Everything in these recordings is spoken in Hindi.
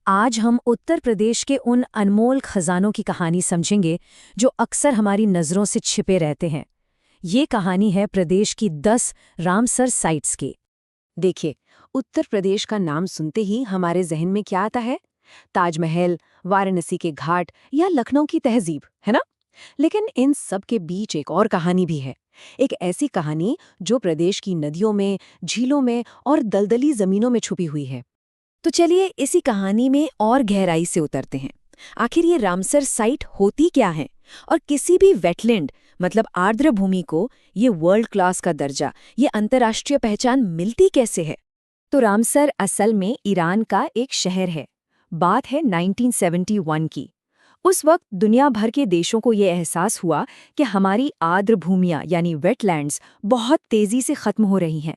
आज हम उत्तर प्रदेश के उन अनमोल खजानों की कहानी समझेंगे जो अक्सर हमारी नज़रों से छिपे रहते हैं। ये कहानी है प्रदेश की 10 रामसर साइट्स की। देखिए, उत्तर प्रदेश का नाम सुनते ही हमारे जहन में क्या आता है? ताजमहल, वाराणसी के घाट या लखनऊ की तहजीब, है ना? लेकिन इन सब के बीच एक और कहानी भी है। एक ऐसी कहानी जो प्रदेश की नदियों में, झीलों में और दलदली जमीनों में छुपी हुई है। तो चलिए इसी कहानी में और गहराई से उतरते हैं। आखिर ये रामसर साइट होती क्या है और किसी भी वेटलैंड मतलब आर्द्र भूमि को ये वर्ल्ड क्लास का दर्जा, ये अंतर्राष्ट्रीय पहचान मिलती कैसे है? तो रामसर असल में ईरान का एक शहर है। बात है 1971 की। उस वक्त दुनिया भर के देशों को ये एहसास हुआ कि हमारी आर्द्र भूमियां यानी वेटलैंड्स बहुत तेजी से खत्म हो रही हैं।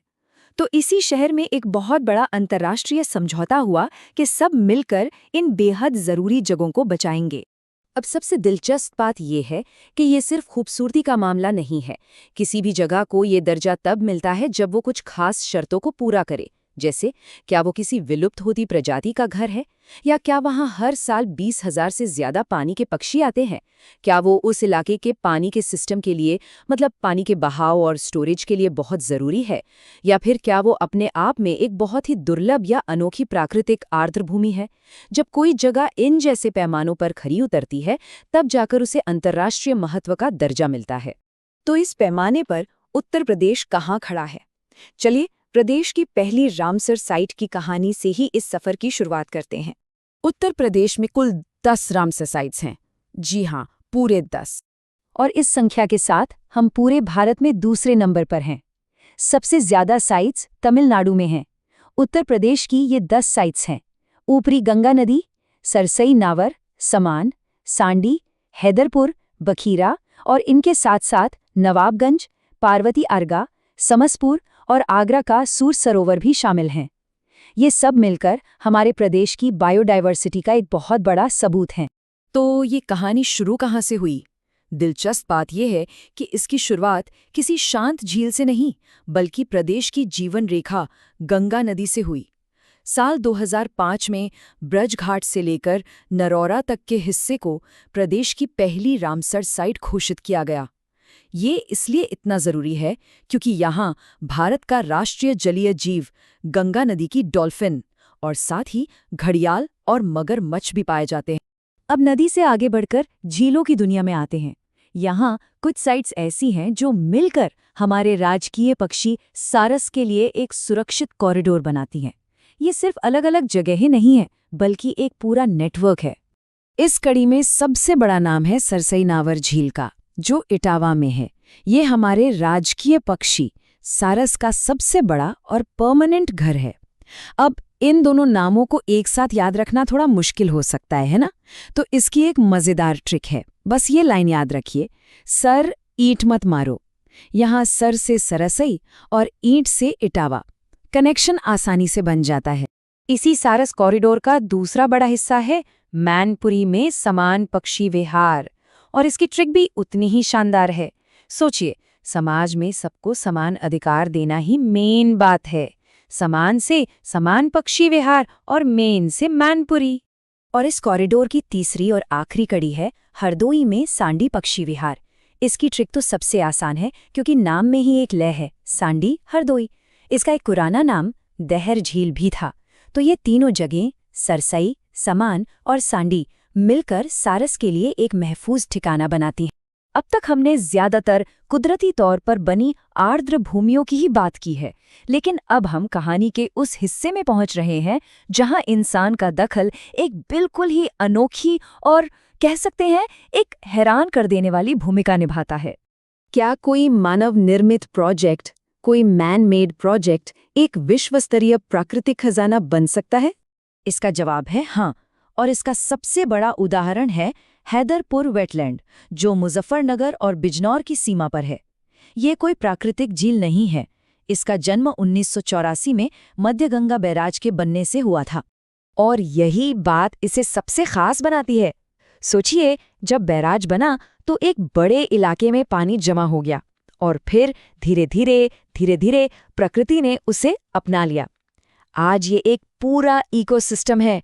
तो इसी शहर में एक बहुत बड़ा अंतर्राष्ट्रीय समझौता हुआ कि सब मिलकर इन बेहद जरूरी जगहों को बचाएंगे। अब सबसे दिलचस्प बात यह है कि ये सिर्फ खूबसूरती का मामला नहीं है। किसी भी जगह को ये दर्जा तब मिलता है जब वो कुछ खास शर्तों को पूरा करे। जैसे, क्या वो किसी विलुप्त होती प्रजाति का घर है, या क्या वहाँ हर साल 20,000 से ज्यादा पानी के पक्षी आते हैं, क्या वो उस इलाके के पानी के सिस्टम के लिए मतलब पानी के बहाव और स्टोरेज के लिए बहुत ज़रूरी है, या फिर क्या वो अपने आप में एक बहुत ही दुर्लभ या अनोखी प्राकृतिक आर्द्र भूमि है। जब कोई जगह इन जैसे पैमानों पर खरी उतरती है तब जाकर उसे अंतर्राष्ट्रीय महत्व का दर्जा मिलता है। तो इस पैमाने पर उत्तर प्रदेश कहाँ खड़ा है? चलिए प्रदेश की पहली रामसर साइट की कहानी से ही इस सफर की शुरुआत करते हैं। उत्तर प्रदेश में कुल 10 रामसर साइट्स हैं। जी हाँ, पूरे 10। और इस संख्या के साथ हम पूरे भारत में दूसरे नंबर पर हैं। सबसे ज्यादा साइट्स तमिलनाडु में हैं। उत्तर प्रदेश की ये 10 साइट्स हैं। ऊपरी गंगा नदी, सरसई नावर, समान, सांडी, हैदरपुर, बखीरा और इनके साथ साथ नवाबगंज, पार्वती आर्गा, समसपुर और आगरा का सूर सरोवर भी शामिल हैं। ये सब मिलकर हमारे प्रदेश की बायोडायवर्सिटी का एक बहुत बड़ा सबूत हैं। तो ये कहानी शुरू कहाँ से हुई? दिलचस्प बात यह है कि इसकी शुरुआत किसी शांत झील से नहीं, बल्कि प्रदेश की जीवन रेखा गंगा नदी से हुई। साल 2005 में ब्रज घाट से लेकर नरौरा तक के हिस्से को प्रदेश की पहली रामसर साइट घोषित किया गया। ये इसलिए इतना जरूरी है क्योंकि यहाँ भारत का राष्ट्रीय जलीय जीव गंगा नदी की डॉल्फिन और साथ ही घड़ियाल और मगरमच्छ भी पाए जाते हैं। अब नदी से आगे बढ़कर झीलों की दुनिया में आते हैं। यहाँ कुछ साइट्स ऐसी हैं जो मिलकर हमारे राजकीय पक्षी सारस के लिए एक सुरक्षित कॉरिडोर बनाती हैं। ये सिर्फ अलग-अलग जगहें नहीं हैं, बल्कि एक पूरा नेटवर्क है। इस कड़ी में सबसे बड़ा नाम है सरसई नावर झील का, जो इटावा में है। ये हमारे राजकीय पक्षी सारस का सबसे बड़ा और परमानेंट घर है। अब इन दोनों नामों को एक साथ याद रखना थोड़ा मुश्किल हो सकता है ना? तो इसकी एक मज़ेदार ट्रिक है। बस ये लाइन याद रखिए, सर ईंट मत मारो। यहाँ सर से सरसई और ईंट से इटावा, कनेक्शन आसानी से बन जाता है। इसी सारस कॉरिडोर का दूसरा बड़ा हिस्सा है मैनपुरी में समान पक्षी विहार, और इसकी ट्रिक भी उतनी ही शानदार है। सोचिए, समाज में सबको समान अधिकार देना ही मेन बात है। समान से समान पक्षी विहार और मेन से मैनपुरी। और इस कॉरिडोर की तीसरी और आखिरी कड़ी है हरदोई में सांडी पक्षी विहार। इसकी ट्रिक तो सबसे आसान है क्योंकि नाम में ही एक लय है, सांडी हरदोई। इसका एक पुराना नाम दहर झील भी था। तो ये तीनों जगहें सरसई, समान और सांडी मिलकर सारस के लिए एक महफूज ठिकाना बनाती हैं। अब तक हमने ज्यादातर कुदरती तौर पर बनी आर्द्र भूमियों की ही बात की है, लेकिन अब हम कहानी के उस हिस्से में पहुंच रहे हैं जहां इंसान का दखल एक बिल्कुल ही अनोखी और कह सकते हैं एक हैरान कर देने वाली भूमिका निभाता है। क्या कोई मानव निर्मित प्रोजेक्ट, कोई मैन मेड प्रोजेक्ट एक विश्वस्तरीय प्राकृतिक खजाना बन सकता है? इसका जवाब है हाँ, और इसका सबसे बड़ा उदाहरण है हैदरपुर वेटलैंड, जो मुजफ्फरनगर और बिजनौर की सीमा पर है। ये कोई प्राकृतिक झील नहीं है। इसका जन्म 1984 में मध्य गंगा बैराज के बनने से हुआ था, और यही बात इसे सबसे खास बनाती है। सोचिए, जब बैराज बना तो एक बड़े इलाके में पानी जमा हो गया, और फिर धीरे धीरे प्रकृति ने उसे अपना लिया। आज ये एक पूरा इकोसिस्टम है।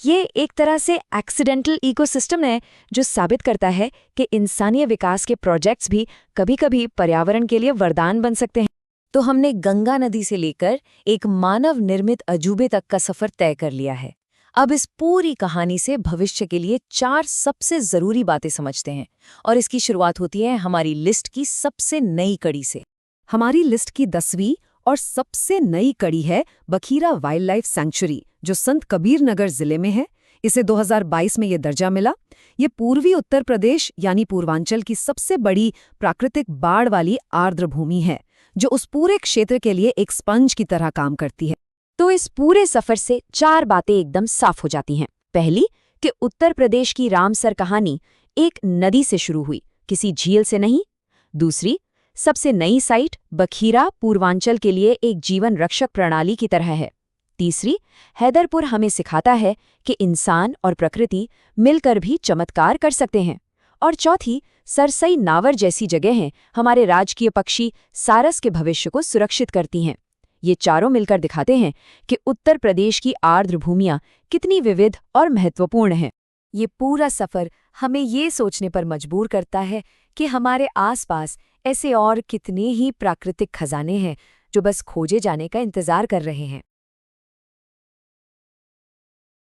ये एक तरह से एक्सीडेंटल इकोसिस्टम है जो साबित करता है कि इंसानी विकास के प्रोजेक्ट्स भी कभी-कभी पर्यावरण के लिए वरदान बन सकते हैं। तो हमने गंगा नदी से लेकर एक मानव निर्मित अजूबे तक का सफर तय कर लिया है। अब इस पूरी कहानी से भविष्य के लिए 4 सबसे जरूरी बातें समझते हैं और इसकी शुरुआत होती है हमारी लिस्ट की सबसे नई कड़ी से। हमारी लिस्ट की 10वीं और सबसे नई कड़ी है बखीरा वाइल्ड लाइफ सेंचुरी, जो संत कबीर नगर जिले में है। इसे 2022 में ये दर्जा मिला। ये पूर्वी उत्तर प्रदेश यानी पूर्वांचल की सबसे बड़ी प्राकृतिक बाढ़ वाली आर्द्र भूमि है, जो उस पूरे क्षेत्र के लिए एक स्पंज की तरह काम करती है। तो इस पूरे सफर से 4 बातें एकदम साफ हो जाती हैं। पहली, कि उत्तर प्रदेश की रामसर कहानी एक नदी से शुरू हुई, किसी झील से नहीं। दूसरी, सबसे नई साइट बखीरा पूर्वांचल के लिए एक जीवन रक्षक प्रणाली की तरह है। तीसरी, हैदरपुर हमें सिखाता है कि इंसान और प्रकृति मिलकर भी चमत्कार कर सकते हैं। और चौथी, सरसई नावर जैसी जगहें हमारे राजकीय पक्षी सारस के भविष्य को सुरक्षित करती हैं। ये चारों मिलकर दिखाते हैं कि उत्तर प्रदेश की आर्द्र भूमियां कितनी विविध और महत्वपूर्ण हैं। ये पूरा सफर हमें ये सोचने पर मजबूर करता है कि हमारे आसपास ऐसे और कितने ही प्राकृतिक खजाने हैं जो बस खोजे जाने का इंतजार कर रहे हैं।